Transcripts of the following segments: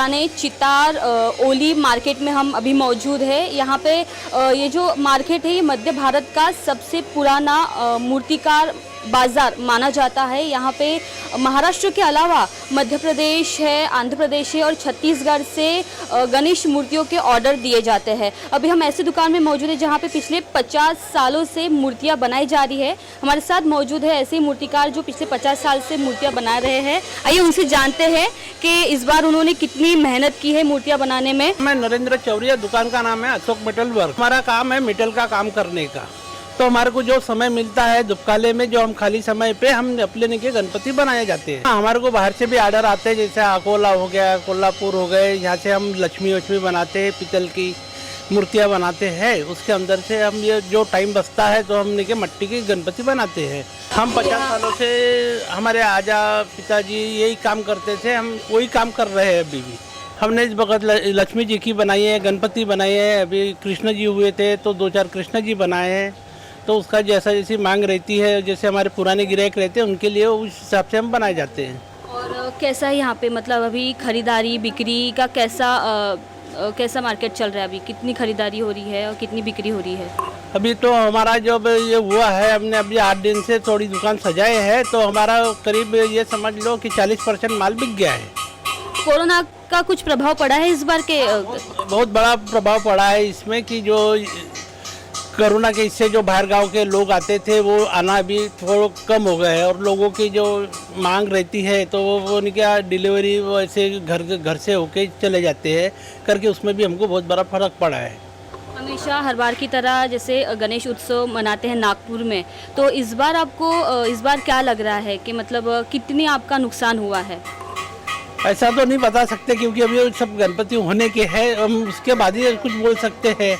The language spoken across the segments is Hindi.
पुराने चितार ओली मार्केट में हम अभी मौजूद है। यहाँ पे ये जो मार्केट है ये मध्य भारत का सबसे पुराना मूर्तिकार बाज़ार माना जाता है। यहाँ पे महाराष्ट्र के अलावा मध्य प्रदेश है, आंध्र प्रदेश है और छत्तीसगढ़ से गणेश मूर्तियों के ऑर्डर दिए जाते हैं। अभी हम ऐसी दुकान में मौजूद है जहाँ पे पिछले 50 सालों से मूर्तियाँ बनाई जा रही है। हमारे साथ मौजूद है ऐसे मूर्तिकार जो पिछले 50 साल से मूर्तियाँ बना रहे हैं। आइए उनसे जानते हैं कि इस बार उन्होंने कितनी मेहनत की है मूर्तियाँ बनाने में। मैं नरेंद्र चौरिया, दुकान का नाम है अशोक मेटल वर्क। हमारा काम है मेटल का काम करने का। तो हमारे को जो समय मिलता है दुपकाले में, जो हम खाली समय पे हम अपने के गणपति बनाए जाते हैं। हमारे को बाहर से भी ऑर्डर आते हैं, जैसे अकोला हो गया, कोल्हापुर हो गए, यहाँ से हम लक्ष्मी बनाते हैं, पीतल की मूर्तियाँ बनाते हैं। उसके अंदर से हम ये जो टाइम बचता है तो हमने के मिट्टी के गणपति बनाते हैं। हम 50 सालों से हमारे आजा पिताजी यही काम करते थे, हम वही काम कर रहे हैं अभी भी। हमने इस वक्त लक्ष्मी जी की बनाई है, गणपति बनाए हैं, अभी कृष्ण जी हुए थे तो 2-4 कृष्ण जी बनाए हैं। तो उसका जैसी मांग रहती है, जैसे हमारे पुराने ग्राहक रहते हैं उनके लिए उस हिसाब से हम बनाए जाते हैं। और कैसा है यहाँ पे, मतलब अभी खरीदारी बिक्री का कैसा मार्केट चल रहा है? अभी कितनी खरीदारी हो रही है और कितनी बिक्री हो रही है? अभी तो हमारा जो ये हुआ है, हमने अभी 8 दिन से थोड़ी दुकान सजाए है तो हमारा करीब ये समझ लो कि 40% माल बिक गया है। कोरोना का कुछ प्रभाव पड़ा है इस बार के? बहुत बड़ा प्रभाव पड़ा है इसमें कि जो कोरोना के इससे जो बाहर गांव के लोग आते थे वो आना भी थोड़ा कम हो गया है और लोगों की जो मांग रहती है तो वो क्या डिलीवरी वैसे घर से होके चले जाते हैं करके, उसमें भी हमको बहुत बड़ा फर्क पड़ा है। हमेशा हर बार की तरह जैसे गणेश उत्सव मनाते हैं नागपुर में, तो इस बार क्या लग रहा है कि मतलब कितनी आपका नुकसान हुआ है? ऐसा तो नहीं बता सकते क्योंकि अभी सब गणपति होने के हैं, हम उसके बाद ही कुछ बोल सकते हैं।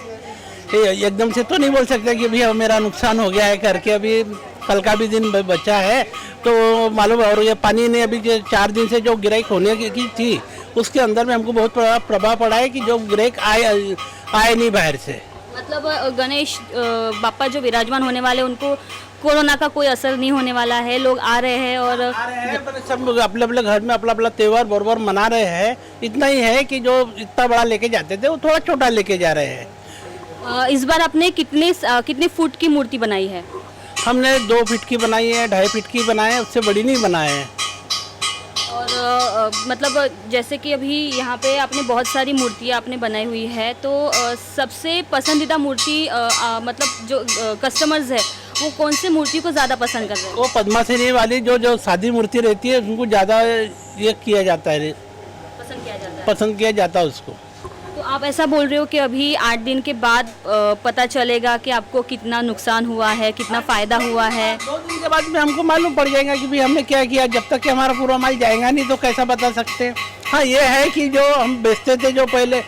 एकदम से तो नहीं बोल सकते कि भैया मेरा नुकसान हो गया है करके। अभी कल का भी दिन बचा है तो मालूम है। और ये पानी ने अभी 4 दिन से जो गिराई होने की थी उसके अंदर में हमको बहुत बड़ा प्रभाव पड़ा है कि जो गिराई आए नहीं बाहर से। मतलब गणेश बापा जो विराजमान होने वाले उनको कोरोना का कोई असर नहीं होने वाला है, लोग आ रहे हैं और पर सब अपने अपने घर में अपना त्यौहार बराबर मना रहे हैं। इतना ही है कि जो इतना बड़ा लेके जाते थे वो थोड़ा छोटा लेके जा रहे हैं। इस बार आपने कितने फुट की मूर्ति बनाई है? हमने 2 फीट की बनाई है, 2.5 फीट की बनाए हैं, उससे बड़ी नहीं बनाए हैं। और मतलब जैसे कि अभी यहाँ पे आपने बहुत सारी मूर्तियाँ आपने बनाई हुई है, तो सबसे पसंदीदा मूर्ति मतलब जो कस्टमर्स है वो कौन सी मूर्ति को ज़्यादा पसंद कर रहे हैं? वो पद्मासनी वाली जो सादी मूर्ति रहती है उनको ज़्यादा ये किया जाता है, पसंद किया जाता है उसको। तो आप ऐसा बोल रहे हो कि अभी 8 दिन के बाद पता चलेगा कि आपको कितना नुकसान हुआ है, कितना फ़ायदा हुआ है? 2 दिन के बाद में हमको मालूम पड़ जाएगा कि भाई हमने क्या किया। जब तक कि हमारा पूरा माल जाएगा नहीं तो कैसा बता सकते। हाँ, ये है कि जो हम बेचते थे, जो पहले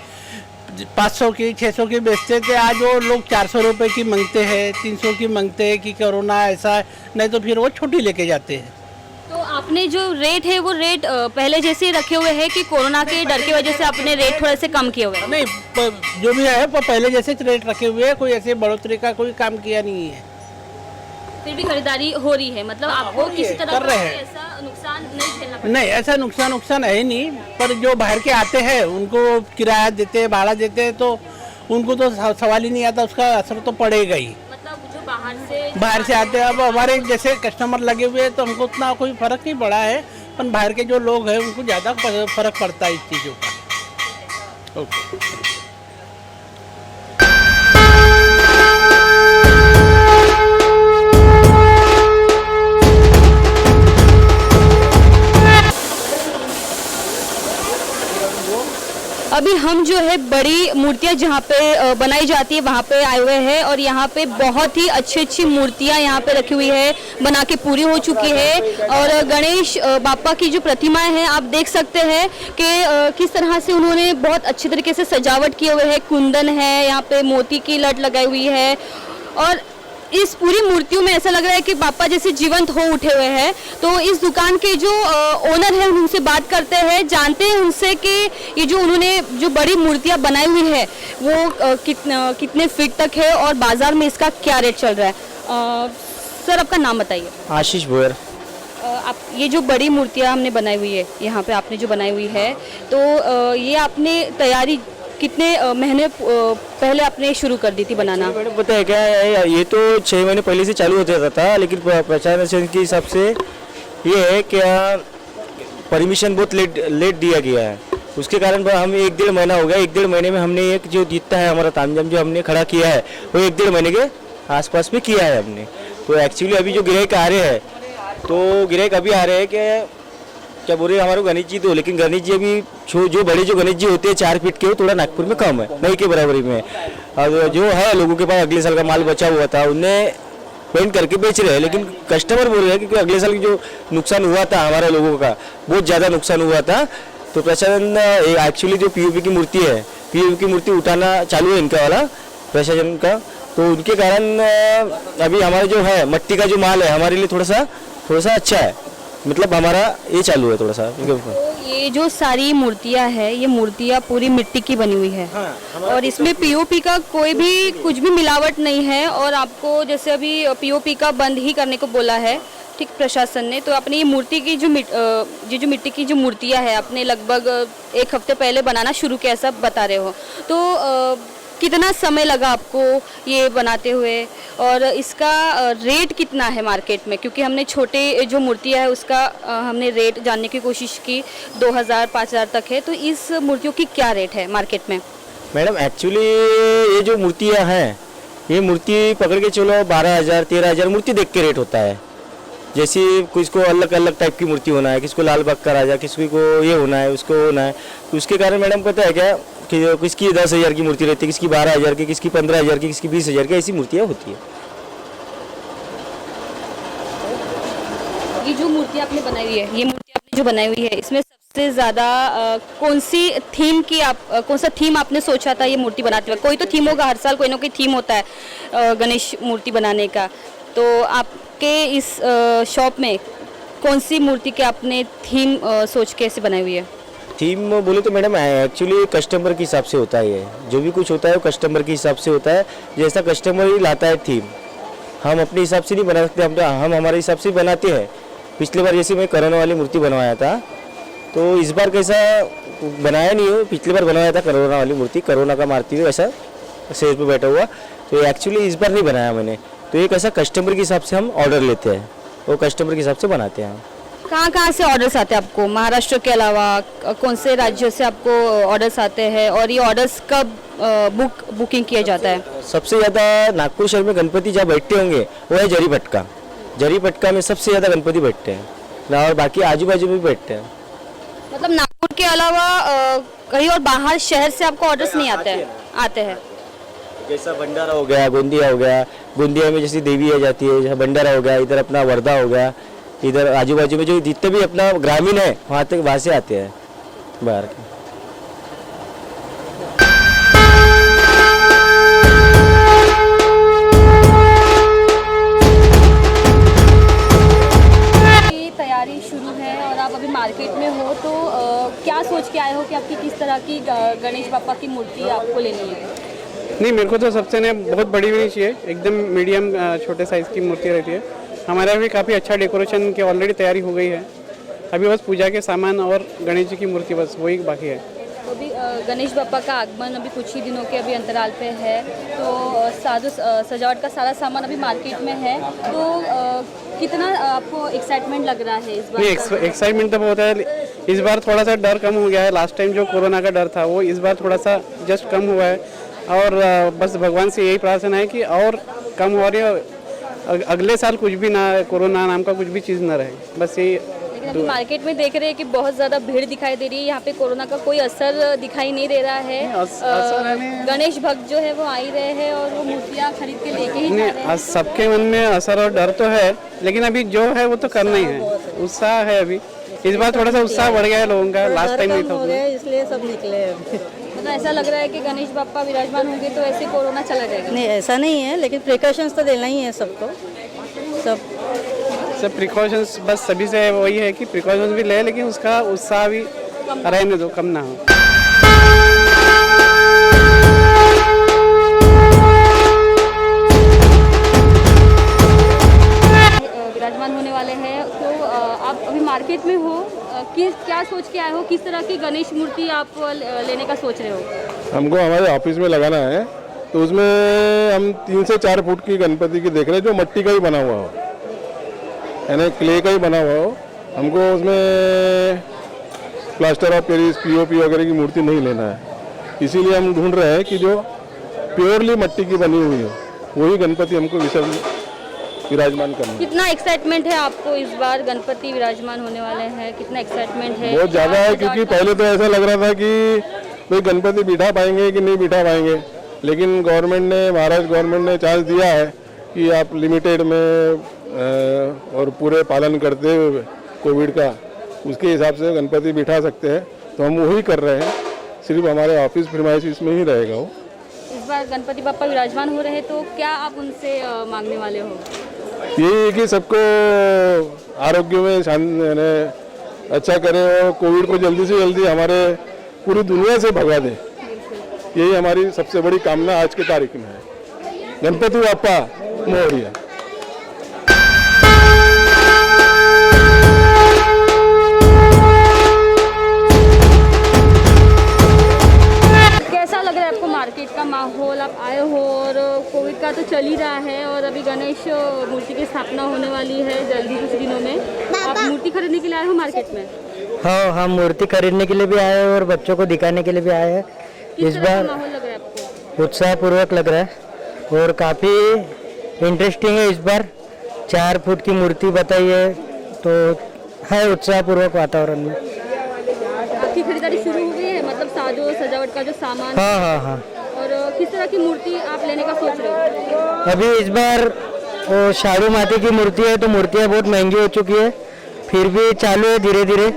500 की 600 की बेचते थे, आज वो लोग 400 रुपये की मांगते हैं, 300 की मांगते हैं कि कोरोना ऐसा है, नहीं तो फिर वो छोटी लेके जाते हैं। तो आपने जो रेट है वो रेट पहले जैसे ही रखे हुए हैं कि कोरोना के डर की वजह से आपने रेट थोड़े से कम किए हुए हैं? नहीं, जो भी है वो पहले जैसे रेट रखे हुए हैं, कोई ऐसे बढ़ोतरी का कोई काम किया नहीं है। फिर भी खरीदारी हो रही है, मतलब आपको किसी तरह का ऐसा नुकसान नहीं झेलना पड़ा? नहीं, ऐसा नुकसान है नहीं, पर जो बाहर के आते हैं उनको किराया देते हैं, भाड़ा देते हैं, तो उनको तो सवाल ही नहीं आता, उसका असर तो पड़ेगा ही। जो बाहर से आते हैं, अब हमारे जैसे कस्टमर लगे हुए हैं तो हमको उतना कोई फर्क नहीं पड़ा है, पर बाहर के जो लोग हैं उनको ज़्यादा फर्क पड़ता है इस चीज़ों का। ओके। अभी हम जो है बड़ी मूर्तियाँ जहाँ पे बनाई जाती है वहाँ पे आए हुए हैं और यहाँ पे बहुत ही अच्छी मूर्तियाँ यहाँ पे रखी हुई है, बना के पूरी हो चुकी है। और गणेश बापा की जो प्रतिमाएं हैं आप देख सकते हैं कि किस तरह से उन्होंने बहुत अच्छे तरीके से सजावट किए हुए है। कुंदन है, यहाँ पे मोती की लट लगाई हुई है और इस पूरी मूर्तियों में ऐसा लग रहा है कि बापा जैसे जीवंत हो उठे हुए हैं। तो इस दुकान के जो ओनर हैं उनसे बात करते हैं, जानते हैं उनसे कि ये जो उन्होंने जो बड़ी मूर्तियां बनाई हुई है वो कितने फीट तक है और बाजार में इसका क्या रेट चल रहा है। सर, आपका नाम बताइए। आशीष भोयर। आप ये जो बड़ी मूर्तियाँ हमने बनाई हुई है यहाँ पे आपने जो बनाई हुई है, तो ये आपने तैयारी कितने महीने पहले आपने शुरू कर दी थी बनाना? मैडम पता है क्या है, ये तो 6 महीने पहले से चालू हो जाता था, लेकिन प्रशासन के हिसाब से ये है क्या परमिशन बहुत लेट दिया गया है। उसके कारण हम 1-1.5 महीना हो गया, 1-1.5 महीने में हमने एक जो जितना है हमारा तामझाम जो हमने खड़ा किया है वो 1-1.5 महीने के आसपास में किया है हमने। तो एक्चुअली अभी जो ग्राहक आ रहे हैं, तो ग्राहक अभी आ रहे हैं कि क्या बोल रहे हैं हमारे गणेश जी, तो लेकिन गणेश जी अभी जो बड़े जो गणेश जी होते हैं 4 फीट के, वो थोड़ा नागपुर में कम है, नहीं के बराबरी में। और जो है लोगों के पास अगले साल का माल बचा हुआ था उन्हें पेंट करके बेच रहे हैं, लेकिन कस्टमर बोल रहे हैं कि अगले साल की जो नुकसान हुआ था हमारे लोगों का बहुत ज़्यादा नुकसान हुआ था। तो प्रशासन एक्चुअली जो पीओपी की मूर्ति है, पीओपी की मूर्ति उठाना चालू है इनका वाला प्रशासन का, तो उनके कारण अभी हमारा जो है मट्टी का जो माल है हमारे लिए थोड़ा सा अच्छा है, मतलब हमारा ये चालू है थोड़ा सा। तो ये जो सारी मूर्तियाँ है, ये मूर्तियाँ पूरी मिट्टी की बनी हुई है। और इसमें पीओपी का कोई भी कुछ भी मिलावट नहीं है। और आपको जैसे अभी पीओपी का बंद ही करने को बोला है ठीक प्रशासन ने, तो अपनी ये मूर्ति की जो मिट्टी की जो मूर्तियाँ है आपने लगभग 1 हफ्ते पहले बनाना शुरू किया ऐसा बता रहे हो, तो कितना समय लगा आपको ये बनाते हुए और इसका रेट कितना है मार्केट में? क्योंकि हमने छोटे जो मूर्तियाँ है उसका हमने रेट जानने की कोशिश की, 2000-5000 तक है, तो इस मूर्तियों की क्या रेट है मार्केट में? मैडम एक्चुअली ये जो मूर्तियाँ हैं, ये मूर्ति पकड़ के चलो 12,000-13,000 मूर्ति देख के रेट होता है। जैसे किसको अलग अलग टाइप की मूर्ति होना है, किसको लाल बाग का राजा, किसी को ये होना है, उसको होना है, तो उसके कारण मैडम पता है क्या कि किसकी 10,000 की मूर्ति रहती है, किसकी 12,000 की, किसकी 15,000 की, किसकी 20,000 की, ऐसी मूर्तियाँ होती है। ये जो मूर्ति आपने बनाई हुई है, ये मूर्ति आपने जो बनाई हुई है, इसमें सबसे ज़्यादा कौन सा थीम आपने सोचा था ये मूर्ति बनाते हुए? कोई तो थीम होगा, हर साल कोई ना कोई थीम होता है गणेश मूर्ति बनाने का, तो आपके इस शॉप में कौन सी मूर्ति के आपने थीम सोच के ऐसे बनाई हुई है? थीम बोले तो मैडम एक्चुअली कस्टमर के हिसाब से होता है, ये जो भी कुछ होता है वो कस्टमर के हिसाब से होता है, जैसा कस्टमर ही लाता है थीम, हम अपने हिसाब से नहीं बना सकते, हम हमारे हिसाब से बनाते हैं। पिछले बार जैसे मैं कोरोना वाली मूर्ति बनवाया था, तो इस बार कैसा बनाया नहीं हो, पिछली बार बनवाया था कोरोना वाली मूर्ति, कोरोना का मारती हुई ऐसा स्टेज पे बैठा हुआ, तो एक्चुअली इस बार नहीं बनाया मैंने। तो एक ऐसा कस्टमर के हिसाब से हम ऑर्डर लेते हैं, वो कस्टमर के हिसाब से बनाते हैं। कहाँ से ऑर्डर्स आते हैं आपको? महाराष्ट्र के अलावा कौन से राज्यों से आपको ऑर्डर्स आते हैं और ये ऑर्डर्स कब बुकिंग किया जाता है? सबसे ज़्यादा नागपुर शहर में गणपति जहाँ बैठते होंगे वो है जरीपटका। जरीपटका में सबसे ज़्यादा गणपति बैठते हैं और बाकी आजू बाजू में भी बैठते हैं। मतलब नागपुर के अलावा कहीं और बाहर शहर से आपको ऑर्डर्स नहीं आते हैं? जैसा भंडारा हो गया, गोंदिया हो गया, गोंदिया में जैसी देवी आ जाती है, जैसा भंडारा हो गया, इधर अपना वर्धा हो गया, इधर आजू बाजू में जो जितने भी अपना ग्रामीण है वहाँ से आते हैं बाहर के। तैयारी शुरू है और आप अभी मार्केट में हो, तो क्या सोच के आए हो कि आपकी किस तरह की गणेश बापा की मूर्ति आपको लेनी है? नहीं, मेरे को तो सबसे ने बहुत बड़ी भी नहीं चाहिए, एकदम मीडियम छोटे साइज़ की मूर्ति रहती है। हमारे यहाँ भी काफ़ी अच्छा डेकोरेशन की ऑलरेडी तैयारी हो गई है, अभी बस पूजा के सामान और गणेश जी की मूर्ति बस वही बाकी है। तो अभी गणेश बापा का आगमन अभी कुछ ही दिनों के अभी अंतराल पे है, तो सजावट का सारा सामान अभी मार्केट में है, तो कितना आपको एक्साइटमेंट लग रहा है इस बार? नहीं, एक्साइटमेंट तो बहुत है, इस बार थोड़ा सा डर कम हो गया है। लास्ट टाइम जो कोरोना का डर था वो इस बार थोड़ा सा जस्ट कम हुआ है, और बस भगवान से यही प्रार्थना है कि और कम हो रही है, अगले साल कुछ भी ना, कोरोना नाम का कुछ भी चीज़ ना रहे, बस यही। लेकिन अभी मार्केट में देख रहे हैं कि बहुत ज़्यादा भीड़ दिखाई दे रही है, यहाँ पे कोरोना का कोई असर दिखाई नहीं दे रहा है। गणेश भक्त जो है वो आ ही रहे हैं और वो मूर्तियाँ खरीद के लेके ही जा रहे हैं। सबके मन में असर और डर तो है, लेकिन अभी जो है वो तो करना ही है, उत्साह है। अभी इस बार थोड़ा सा उत्साह बढ़ गया है लोगों का, लास्ट टाइम नहीं था, इसलिए सब निकले। मतलब ऐसा लग रहा है कि गणेश बापा विराजमान होंगे तो ऐसे कोरोना चला जाएगा? नहीं, ऐसा नहीं है, लेकिन प्रिकॉशंस तो देना ही है सबको, सब प्रिकॉशंस बस सभी से वही है कि प्रिकॉशंस भी ले, लेकिन उसका उत्साह भी रहने दो, कम ना हो। विराजमान होने वाले हैं, तो मार्केट में हो, क्या सोच के आए हो, किस तरह की गणेश मूर्ति आप लेने का सोच रहे हो? हमको हमारे ऑफिस में लगाना है, तो उसमें हम 3 से 4 फुट की गणपति की देख रहे हैं जो मट्टी का ही बना हुआ हो, यानी क्ले का ही बना हुआ हो। हमको उसमें प्लास्टर ऑफ पेरिस, पीओपी वगैरह की मूर्ति नहीं लेना है, इसीलिए हम ढूंढ रहे हैं कि जो प्योरली मट्टी की बनी हुई हो वही गणपति हमको विराजमान करना है। कितना एक्साइटमेंट है आपको इस बार गणपति विराजमान होने वाले हैं? कितना एक्साइटमेंट है? बहुत ज़्यादा है, क्योंकि पहले तो ऐसा लग रहा था कि भाई गणपति बिठा पाएंगे कि नहीं बिठा पाएंगे, लेकिन गवर्नमेंट ने, महाराष्ट्र गवर्नमेंट ने चांस दिया है कि आप लिमिटेड में और पूरे पालन करते हुए कोविड का, उसके हिसाब से गणपति बिठा सकते हैं, तो हम वही कर रहे हैं। सिर्फ हमारे ऑफिस प्रीमाइस इसमें ही रहेगा वो। इस बार गणपति बापा विराजमान हो रहे हैं, तो क्या आप उनसे मांगने वाले हो? यही है कि सबको आरोग्य में शांति अच्छा करे और कोविड को जल्दी से जल्दी हमारे पूरी दुनिया से भगा दे, यही हमारी सबसे बड़ी कामना आज की तारीख में है। गणपति बाप्पा मोरया। कैसा लग रहा है आपको मार्केट का माहौल? आप आए हो और कोविड का तो चल ही रहा है और अभी गणेश मूर्ति की स्थापना होने वाली है जल्दी कुछ दिनों में। आप मूर्ति खरीदने के लिए आए हो मार्केट में? हाँ, हम मूर्ति खरीदने के लिए भी आए हैं और बच्चों को दिखाने के लिए भी आए हैं। किस इस तरह का बार माहौल लग रहा है आपको? उत्साहपूर्वक लग रहा है और काफ़ी इंटरेस्टिंग है। इस बार 4 फुट की मूर्ति बताई है, तो है उत्साहपूर्वक वातावरण में। आपकी खरीदारी शुरू हो गई है, मतलब साजो सजावट का जो सामान? हाँ हाँ हाँ। और किस तरह की मूर्ति आप लेने का सोच रहे हो? अभी इस बार वो शाड़ू माते की मूर्ति है, तो मूर्तियाँ बहुत महंगी हो चुकी है, फिर भी चालू है धीरे धीरे,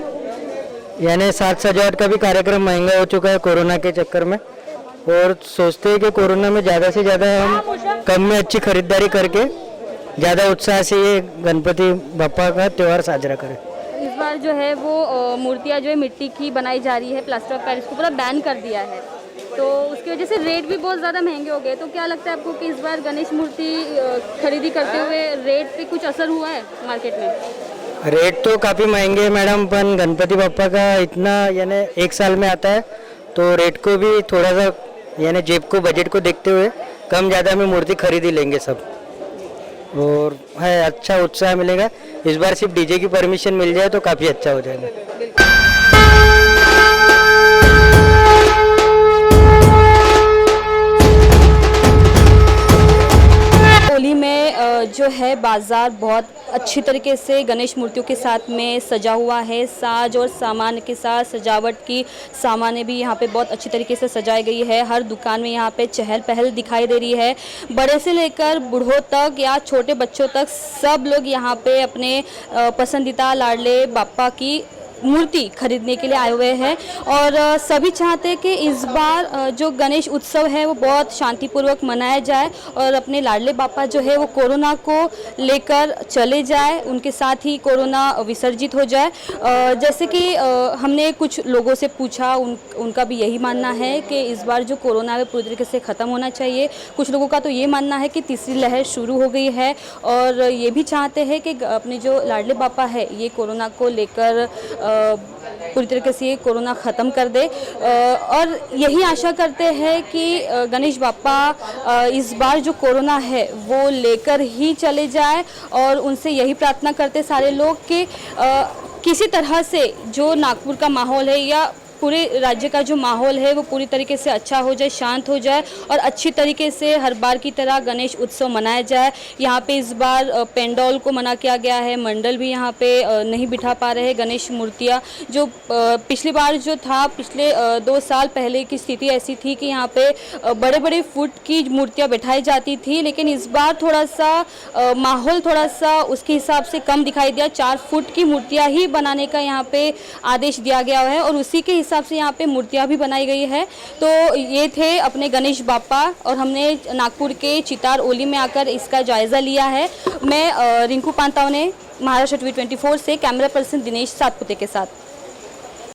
यानी साज सजावट का भी कार्यक्रम महंगा हो चुका है कोरोना के चक्कर में, और सोचते हैं कि कोरोना में ज़्यादा से ज़्यादा हम कम में अच्छी खरीदारी करके ज़्यादा उत्साह से ये गणपति बापा का त्यौहार साजरा करें। इस बार जो है वो मूर्तियाँ जो है मिट्टी की बनाई जा रही है, प्लास्टर ऑफ पेरिस को पूरा बैन कर दिया है, तो उसकी वजह से रेट भी बहुत ज़्यादा महंगे हो गए। तो क्या लगता है आपको कि इस बार गणेश मूर्ति खरीदी करते हुए रेट पे कुछ असर हुआ है मार्केट में? रेट तो काफ़ी महंगे है मैडम, पर गणपति बापा का इतना यानी 1 साल में आता है, तो रेट को भी थोड़ा सा यानी जेब को, बजट को देखते हुए कम ज़्यादा में मूर्ति खरीद ही लेंगे सब, और है अच्छा उत्साह मिलेगा। इस बार सिर्फ डीजे की परमिशन मिल जाए तो काफ़ी अच्छा हो जाएगा। होली में जो है बाज़ार बहुत अच्छी तरीके से गणेश मूर्तियों के साथ में सजा हुआ है। साज और सामान के साथ सजावट की सामानें भी यहाँ पे बहुत अच्छी तरीके से सजाई गई है। हर दुकान में यहाँ पे चहल पहल दिखाई दे रही है। बड़े से लेकर बूढ़ों तक या छोटे बच्चों तक सब लोग यहाँ पे अपने पसंदीदा लाडले बापा की मूर्ति खरीदने के लिए आए हुए हैं, और सभी चाहते हैं कि इस बार जो गणेश उत्सव है वो बहुत शांतिपूर्वक मनाया जाए और अपने लाडले बापा जो है वो कोरोना को लेकर चले जाए, उनके साथ ही कोरोना विसर्जित हो जाए। जैसे कि हमने कुछ लोगों से पूछा, उनका भी यही मानना है कि इस बार जो कोरोना है पूरी तरीके से ख़त्म होना चाहिए। कुछ लोगों का तो ये मानना है कि तीसरी लहर शुरू हो गई है, और ये भी चाहते हैं कि अपने जो लाडले बापा है ये कोरोना को लेकर पूरी तरीके से ये कोरोना ख़त्म कर दे, और यही आशा करते हैं कि गणेश बापा इस बार जो कोरोना है वो लेकर ही चले जाए, और उनसे यही प्रार्थना करते सारे लोग कि किसी तरह से जो नागपुर का माहौल है या पूरे राज्य का जो माहौल है वो पूरी तरीके से अच्छा हो जाए, शांत हो जाए, और अच्छी तरीके से हर बार की तरह गणेश उत्सव मनाया जाए। यहाँ पे इस बार पेंडोल को मना किया गया है, मंडल भी यहाँ पे नहीं बिठा पा रहे हैं गणेश मूर्तियाँ। जो पिछली बार जो था, पिछले 2 साल पहले की स्थिति ऐसी थी कि यहाँ पे बड़े बड़े फुट की मूर्तियाँ बिठाई जाती थी, लेकिन इस बार थोड़ा सा माहौल थोड़ा सा उसके हिसाब से कम दिखाई दिया। 4 फुट की मूर्तियाँ ही बनाने का यहाँ पे आदेश दिया गया है, और उसी के हिसाब से यहाँ पे मूर्तियाँ भी बनाई गई है। तो ये थे अपने गणेश बापा, और हमने नागपुर के चितार ओली में आकर इसका जायज़ा लिया है। मैं रिंकू पांतावने, महाराष्ट्र TV 24 से कैमरा पर्सन दिनेश सातपुते के साथ।